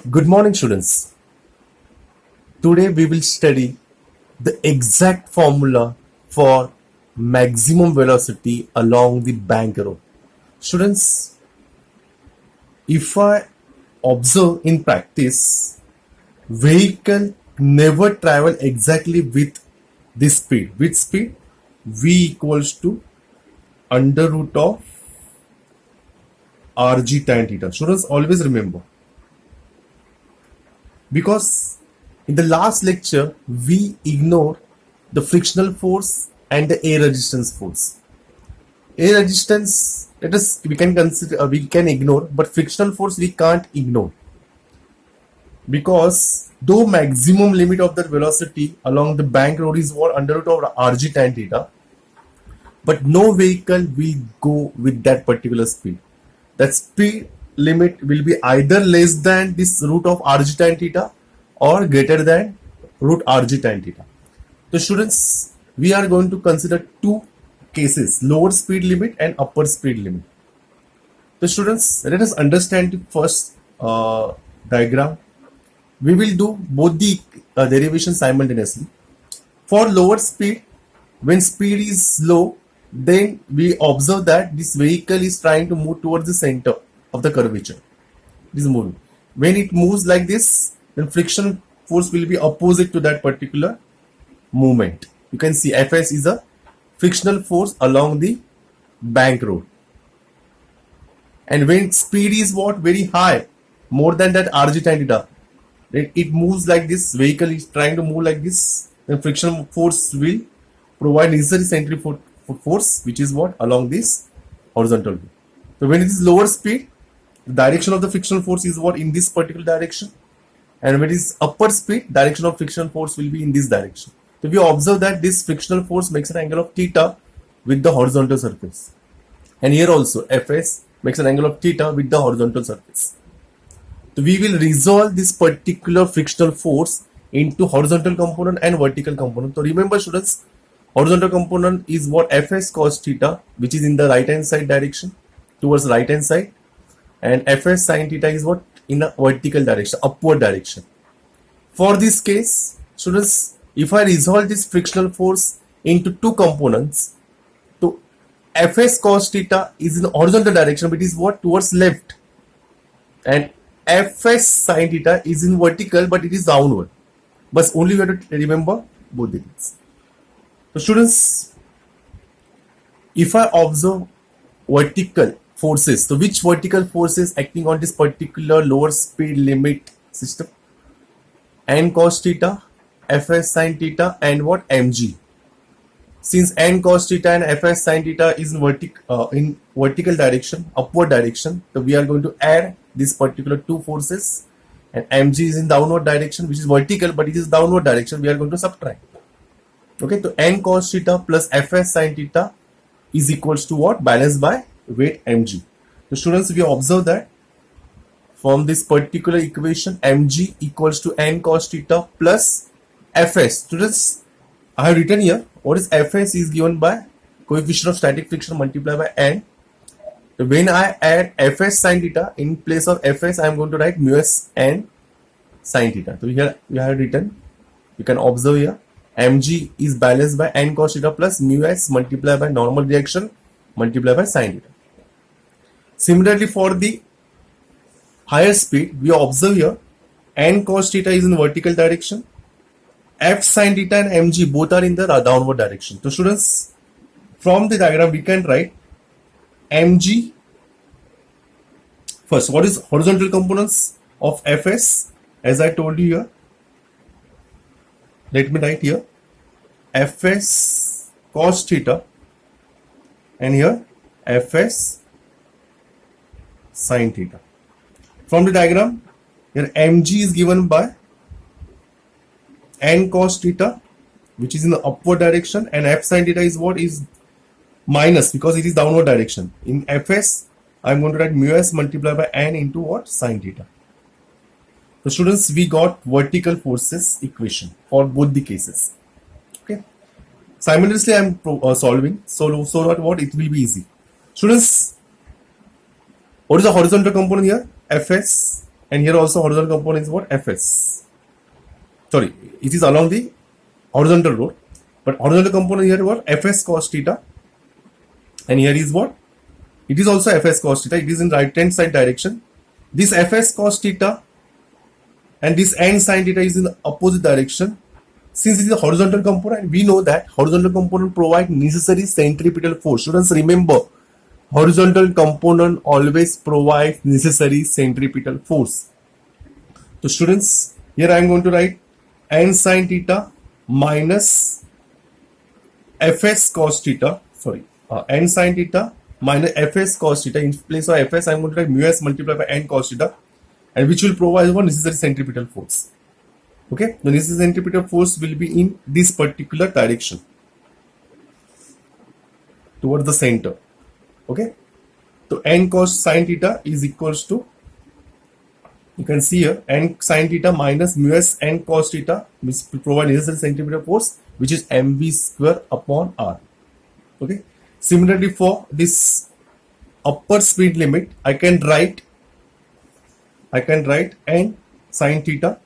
Good morning, students. Today we will study the exact formula for maximum velocity along the bank road. Students, if I observe in practice, vehicle never travel exactly with this speed. With speed, v equals to under root of rg tan theta. Students, always remember, because in the last lecture we ignored the frictional force and the air resistance force. Air resistance, let us we can consider we can ignore, but frictional force we can't ignore, because though maximum limit of the velocity along the bank road is what under root of rg tan theta, but no vehicle will go with that particular speed. That speed limit will be either less than this root of rg tan theta or greater than root rg tan theta. So students, we are going to consider two cases, lower speed limit and upper speed limit. So students, let us understand the first diagram. We will do both the derivations simultaneously. For lower speed, when speed is low, then we observe that this vehicle is trying to move towards the center of the curvature. It is moving. When it moves like this, then friction force will be opposite to that particular movement. You can see Fs is a frictional force along the bank road. And when speed is what? Very high, more than that rg tan theta, it moves like this, vehicle is trying to move like this, then friction force will provide necessary centrifugal force, which is what? Along this horizontal way. So when it is lower speed, the direction of the frictional force is what? In this particular direction. And when it is upper speed, direction of frictional force will be in this direction. So we observe that this frictional force makes an angle of theta with the horizontal surface. And here also Fs makes an angle of theta with the horizontal surface. So we will resolve this particular frictional force into horizontal component and vertical component. So remember students, horizontal component is what? Fs cos theta, which is in the right hand side direction, towards the right hand side, and Fs sin theta is what? In a vertical direction, upward direction. For this case, students, if I resolve this frictional force into two components, so Fs cos theta is in the horizontal direction, but it is what? Towards left, and Fs sin theta is in vertical, but it is downward. But only we have to remember both the things. So students, if I observe vertical forces, so which vertical forces acting on this particular lower speed limit system? N cos theta, Fs sin theta, and what? Mg. Since N cos theta and Fs sin theta is in vertical direction, upward direction, so we are going to add this particular two forces, and Mg is in downward direction, which is vertical, but it is downward direction. We are going to subtract. Okay, so N cos theta plus Fs sin theta is equals to what? Balanced by weight mg. So students, we observe that from this particular equation, mg equals to N cos theta plus Fs. Students, I have written here what is Fs is given by coefficient of static friction multiplied by N. So when I add Fs sin theta, in place of Fs I am going to write mu s N sin theta. So here we have written, you can observe here, mg is balanced by N cos theta plus mu s multiplied by normal reaction multiplied by sin theta. Similarly, for the higher speed, we observe here N cos theta is in vertical direction, F sin theta and mg both are in the downward direction. So students, from the diagram we can write mg first. What is horizontal components of Fs? As I told you here, let me write here Fs cos theta, and here Fs sin theta. From the diagram, here mg is given by N cos theta, which is in the upward direction, and F sin theta is what? Is minus, because it is downward direction. In Fs, I am going to write mu s multiplied by N into what? Sin theta. So students, we got vertical forces equation for both the cases. Okay. Simultaneously, I am solving. So what? It will be easy. Students, what is the horizontal component here? Fs and here also horizontal component is what? Fs. Sorry, it is along the horizontal road, but horizontal component here what? Fs cos theta, and here is what? It is also Fs cos theta. It is in right hand side direction. This Fs cos theta and this n sin theta is in the opposite direction. Since it is a horizontal component, we know that horizontal component provide necessary centripetal force. Students, remember, horizontal component always provides necessary centripetal force. So students, here I am going to write n sin theta minus Fs cos theta. Sorry, n sin theta minus Fs cos theta. In place of Fs, I am going to write mu s multiplied by n cos theta, and which will provide one necessary centripetal force. Okay, the necessary centripetal force will be in this particular direction towards the center. Okay, so n cos sin theta is equals to, you can see here, n sin theta minus mu s n cos theta, which will provide necessary centripetal force, which is mv square upon r. Okay, similarly for this upper speed limit, I can write n sin theta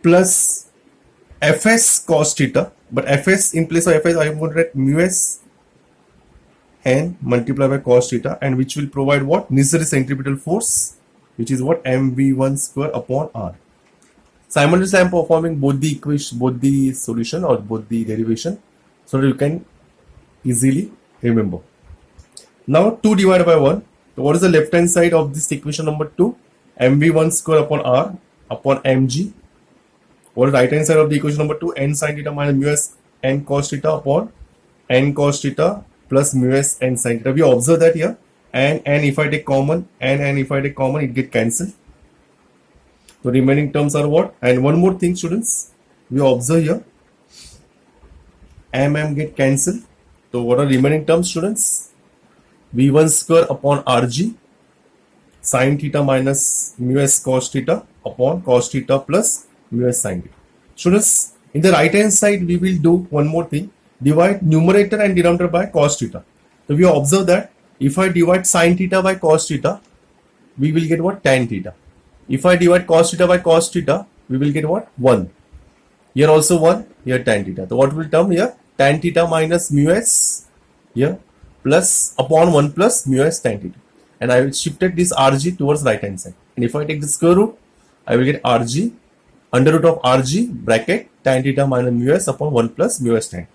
plus Fs cos theta, but Fs, in place of Fs I am going to write mu s n multiplied by cos theta, and which will provide what? Necessary centripetal force, which is what? mv1 square upon r. Simultaneously I am performing both the equation, both the solution or both the derivation, so that you can easily remember. Now 2 divided by 1. So what is the left hand side of this equation number 2? mv1 square upon r upon mg. What is the right hand side of the equation number 2? N sin theta minus mu s n cos theta upon n cos theta plus mu s n sin theta. We observe that here, and if I take common, and if I take common, it get cancelled. The remaining terms are what? And one more thing, students, we observe here, get cancelled. So what are remaining terms, students? v1 square upon rg sin theta minus mu s cos theta upon cos theta plus mu s sin theta. Students, in the right hand side, we will do one more thing. Divide numerator and denominator by cos theta. So we observe that if I divide sin theta by cos theta, we will get what? Tan theta. If I divide cos theta by cos theta, we will get what? 1. Here also 1, here tan theta. So what will come here? Tan theta minus mu s here plus upon 1 plus mu s tan theta. And I will shifted this rg towards right hand side. And if I take the square root, I will get rg under root of rg bracket tan theta minus mu s upon 1 plus mu s tan.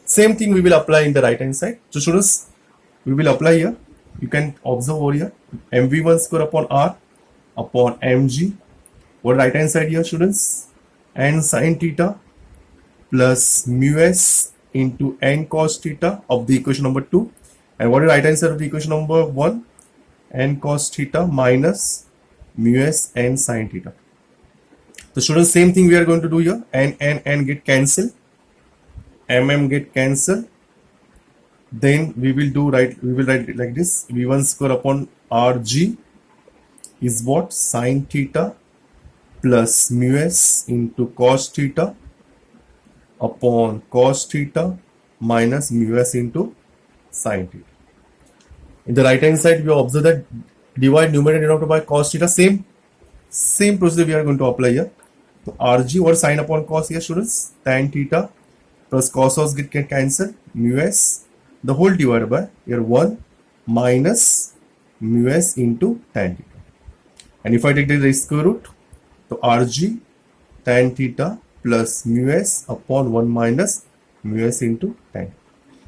Same thing we will apply in the right hand side. So students, we will apply here. You can observe over here mv1 square upon r upon mg. What right hand side here, students? N sin theta plus mu s into n cos theta of the equation number 2. And what is right hand side of the equation number 1? N cos theta minus mu s n sin theta. So students, same thing we are going to do here. N get cancelled, get cancelled. Then we will write like this: v1 square upon rg is what? Sin theta plus mu s into cos theta upon cos theta minus mu s into sin theta. In the right hand side, we observe that divide numerator and denominator by cos theta. Same procedure we are going to apply here. So rg, what sin upon cos here, students? Tan theta plus cos get cancelled, mu s the whole divided by here 1 minus mu s into tan theta. And if I take the square root, so rg tan theta plus mu s upon 1 minus mu s into tan.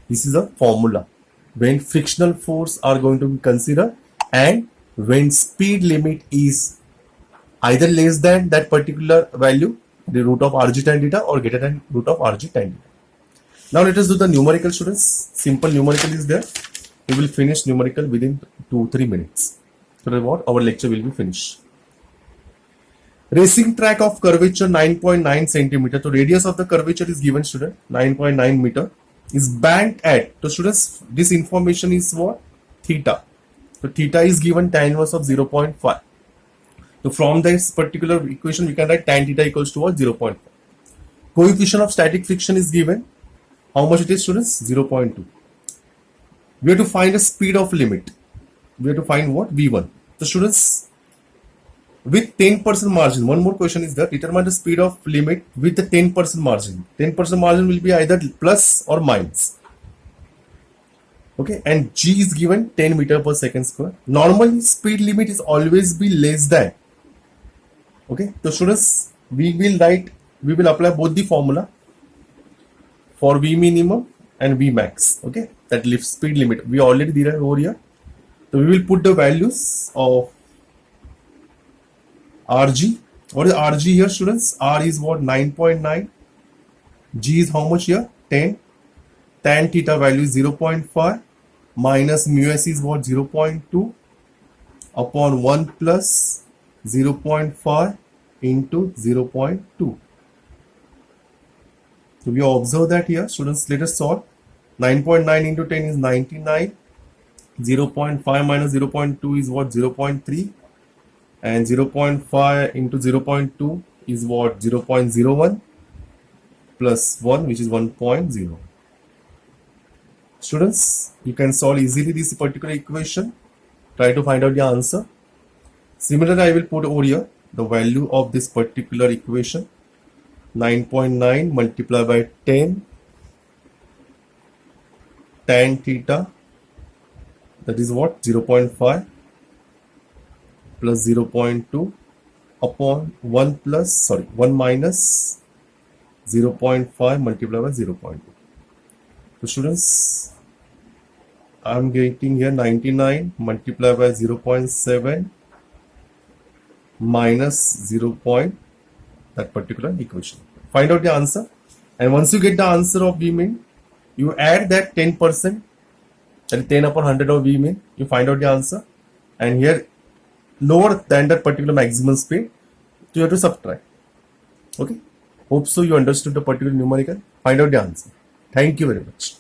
This is a formula when frictional force are going to be considered and when speed limit is either less than that particular value, the root of rg tan theta, or greater than root of rg tan theta. Now let us do the numerical, students. Simple numerical is there. We will finish numerical within 2-3 minutes. So that what? Our lecture will be finished. Racing track of curvature 9.9 centimeter. So radius of the curvature is given, student, 9.9 meter. Is banked at. So students, this information is what? Theta. So theta is given tan inverse of 0.5. So from this particular equation, we can write tan theta equals to what? 0.5. Coefficient of static friction is given. How much it is, students? 0.2. We have to find a speed of limit. We have to find what? V1. So students, with 10% margin, one more question is that determine the speed of limit with the 10% margin. 10% margin will be either plus or minus. Okay, and G is given 10 meter per second square. Normally, speed limit is always be less than. Okay, so students, we will apply both the formula for V minimum and V max. Okay, that lift speed limit we already did over here. So we will put the values of RG. What is RG here, students? R is what? 9.9. G is how much here? 10. Tan theta value is 0.5 minus mu s is what? 0.2 upon 1 plus 0.5 into 0.2. So we observe that here, students. Let us solve. 9.9 into 10 is 99. 0.5 minus 0.2 is what? 0.3. And 0.5 into 0.2 is what? 0.01 plus 1, which is 1.0. Students, you can solve easily this particular equation. Try to find out the answer. Similarly, I will put over here the value of this particular equation. 9.9 multiplied by 10 tan theta, that is what? 0.5 plus 0.2 upon 1 minus 0.5 multiplied by 0.2. So students, I am getting here 99 multiplied by 0.7 minus 0. That particular equation. Find out the answer, and once you get the answer of V min, you add that 10%, that is 10 upon 100 of V min, you find out the answer, and here lower than that particular maximum speed, so you have to subtract. Okay, hope so you understood the particular numerical. Find out the answer. Thank you very much.